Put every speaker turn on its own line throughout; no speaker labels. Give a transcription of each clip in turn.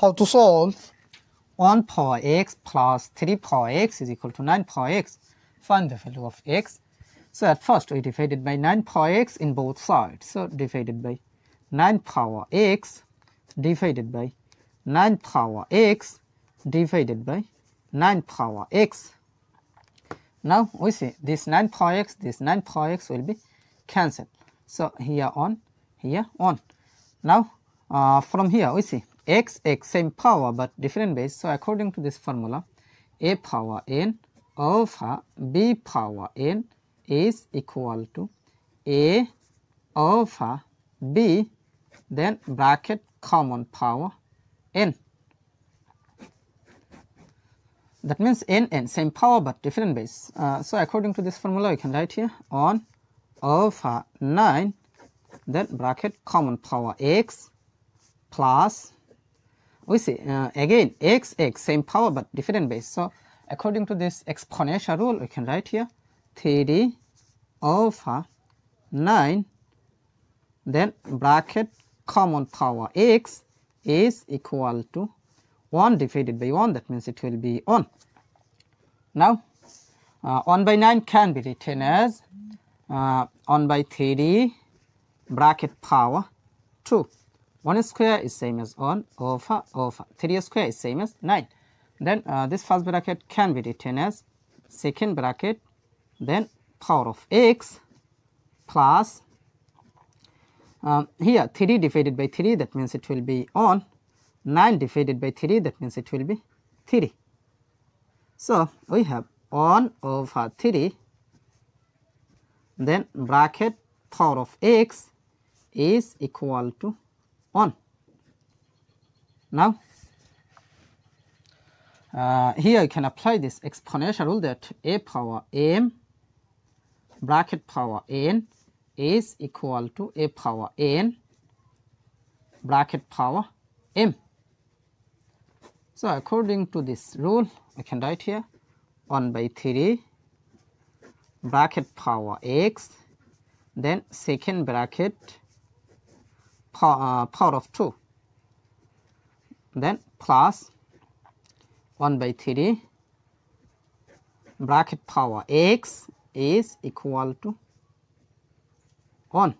how to solve 1 power x plus 3 power x is equal to 9 power x. Find the value of x. So at first we divided by 9 power x in both sides. So divided by 9 power x divided by 9 power x divided by 9 power x. Now we see this 9 power x will be cancelled. So here on, here on. Now from here we see x same power but different base. So according to this formula, a power n over b power n is equal to a over b, then bracket common power n. That means n same power but different base. So according to this formula you can write here on over 9, then bracket common power x plus, we see again x same power but different base. So according to this exponential rule we can write here 3 over 9, then bracket common power x is equal to 1 divided by 1, that means it will be 1. Now 1 by 9 can be written as 1 by 3 bracket power 2. 1 square is same as 1 over 3 square is same as 9. Then this first bracket can be written as second bracket, then power of x plus here 3 divided by 3, that means it will be 1. 9 divided by 3, that means it will be 3. So we have 1 over 3, then bracket power of x is equal to 1. Now here you can apply this exponential rule that a power m bracket power n is equal to a power n bracket power m. So according to this rule I can write here 1 by 3 bracket power x, then second bracket power of 2, then plus 1 by 3 bracket power x is equal to 1.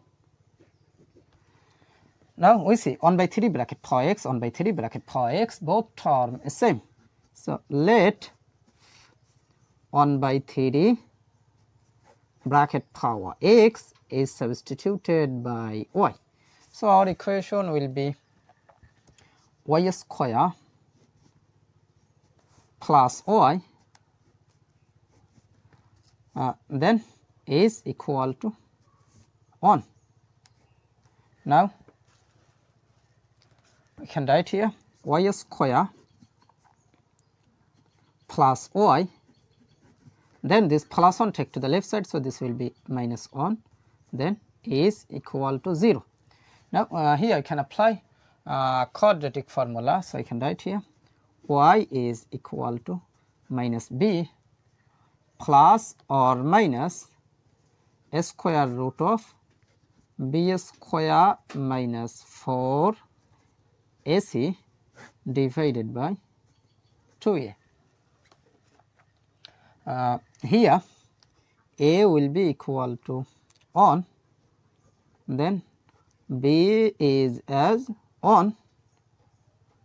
Now we see 1 by 3 bracket power x, 1 by 3 bracket power x, both term is same. So let 1 by 3 bracket power x is substituted by y. So our equation will be y square plus y then is equal to 1. Now we can write here y square plus y, then this plus 1 take to the left side, so this will be minus 1, then is equal to 0. Now here I can apply quadratic formula, so I can write here y is equal to minus b plus or minus a square root of b square minus 4 ac divided by 2a. Here a will be equal to 1, then b is as 1,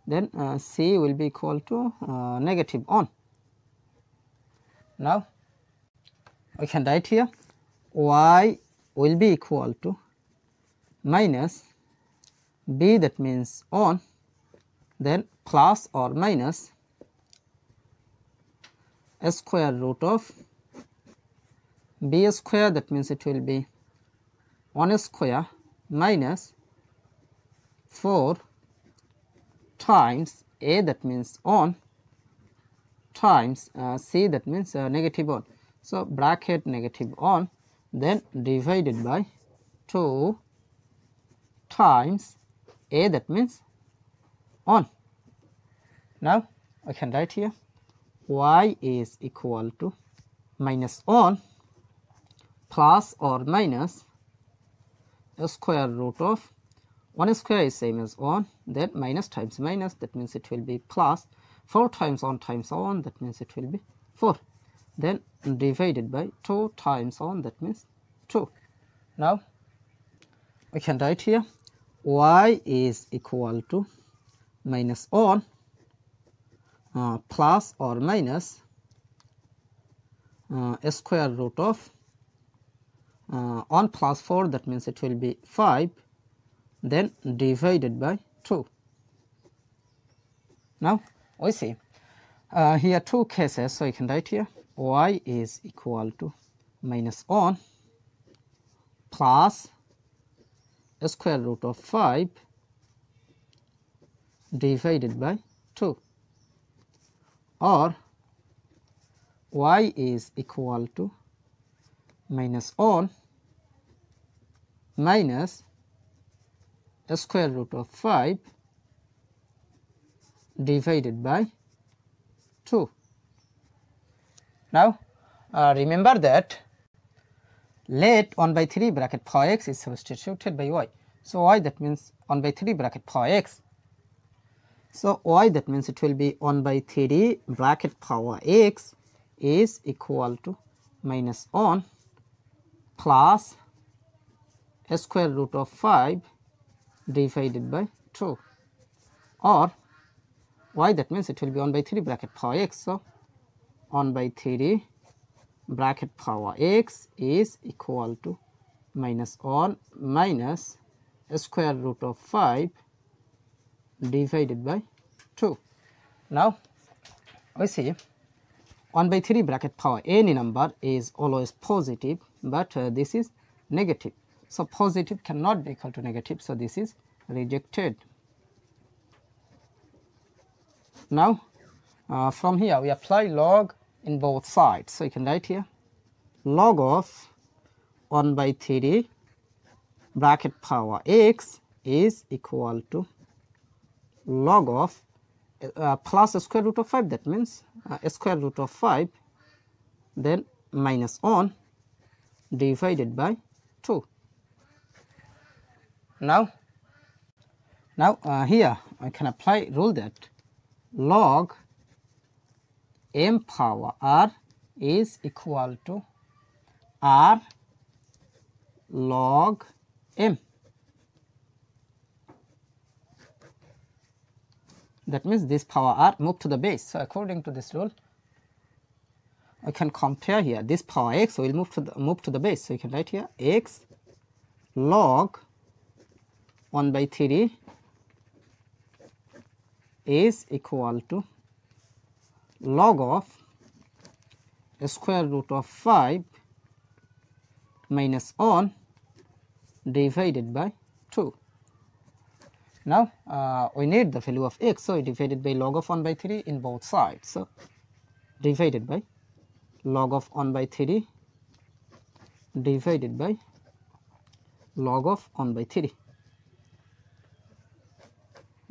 then c will be equal to negative 1. Now we can write here y will be equal to minus b, that means 1, then plus or minus a square root of b square, that means it will be 1 square minus 4 times a, that means 1, times c, that means negative 1. So bracket negative 1, then divided by 2 times a, that means 1. Now I can write here y is equal to minus 1 plus or minus a square root of 1 square is same as 1, then minus times minus, that means it will be plus. 4 times 1 times 1, that means it will be 4. Then divided by 2 times 1, that means 2. Now we can write here y is equal to minus 1 plus or minus square root of 1 plus 4, that means it will be 5, then divided by 2. Now we see here two cases, so you can write here y is equal to minus 1 plus square root of 5 divided by 2, or y is equal to minus 1 minus square root of 5 divided by 2. Now remember that let 1 by 3 bracket power x is substituted by y. So y, that means 1 by 3 bracket power x. So y, that means it will be 1 by 3 bracket power x is equal to minus 1 plus square root of 5 divided by 2, or y, that means it will be 1 by 3 bracket power x. So 1 by 3 bracket power x is equal to minus 1 minus square root of 5 divided by 2. Now we see 1 by 3 bracket power any number is always positive, but this is negative. So positive cannot be equal to negative, so this is rejected. Now from here we apply log in both sides. So you can write here log of 1 by 3 bracket power x is equal to log of plus square root of 5, that means square root of 5, then minus 1 divided by 2. Now here I can apply rule that log m power r is equal to r log m. That means this power r moved to the base. So according to this rule, I can compare here this power x will move to the base. So you can write here x log 1 by 3 is equal to log of square root of 5 minus 1 divided by 2. Now we need the value of x, so we divided by log of 1 by 3 in both sides. So divided by log of 1 by 3 divided by log of 1 by 3.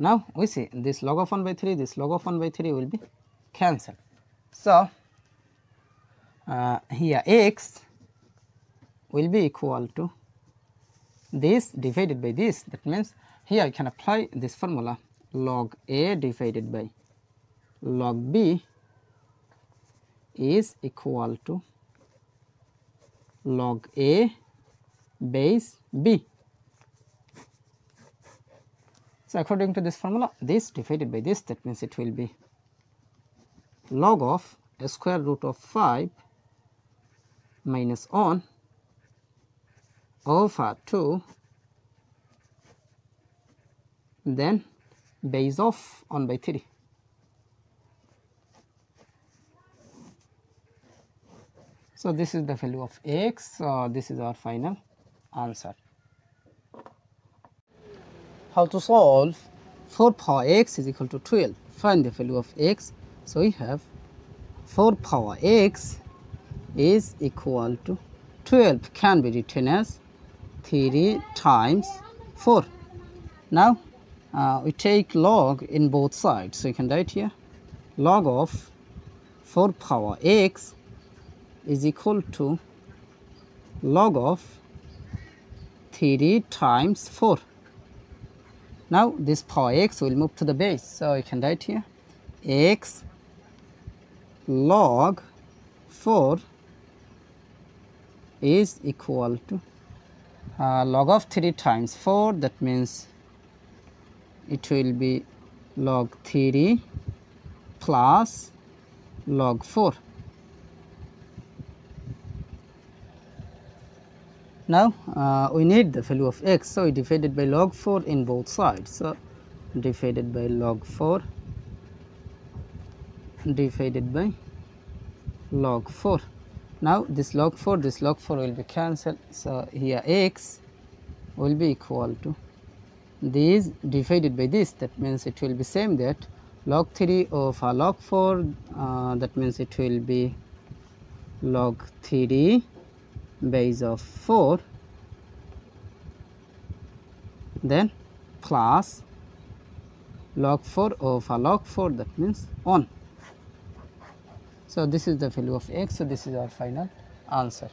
Now we see this log of 1 by 3, this log of 1 by 3 will be cancelled. So here x will be equal to this divided by this. That means here I can apply this formula log a divided by log b is equal to log a base b. So according to this formula, this divided by this, that means it will be log of square root of 5 minus 1 over 2, then base of 1 by 3. So this is the value of x. So this is our final answer. How to solve 4 power x is equal to 12. Find the value of x. So we have 4 power x is equal to 12, can be written as 3 times 4. Now we take log in both sides. So you can write here log of 4 power x is equal to log of 3 times 4. Now this power x will move to the base, so I can write here x log 4 is equal to log of 3 times 4, that means it will be log 3 plus log 4. Now we need the value of x, so we divided by log 4 in both sides. So divided by log 4 divided by log 4. Now this log 4 will be cancelled, so here x will be equal to this divided by this, that means it will be same, that log 3 of log 4, that means it will be log 3 base of 4, then plus log 4 of log 4, that means 1. So this is the value of x, so this is our final answer.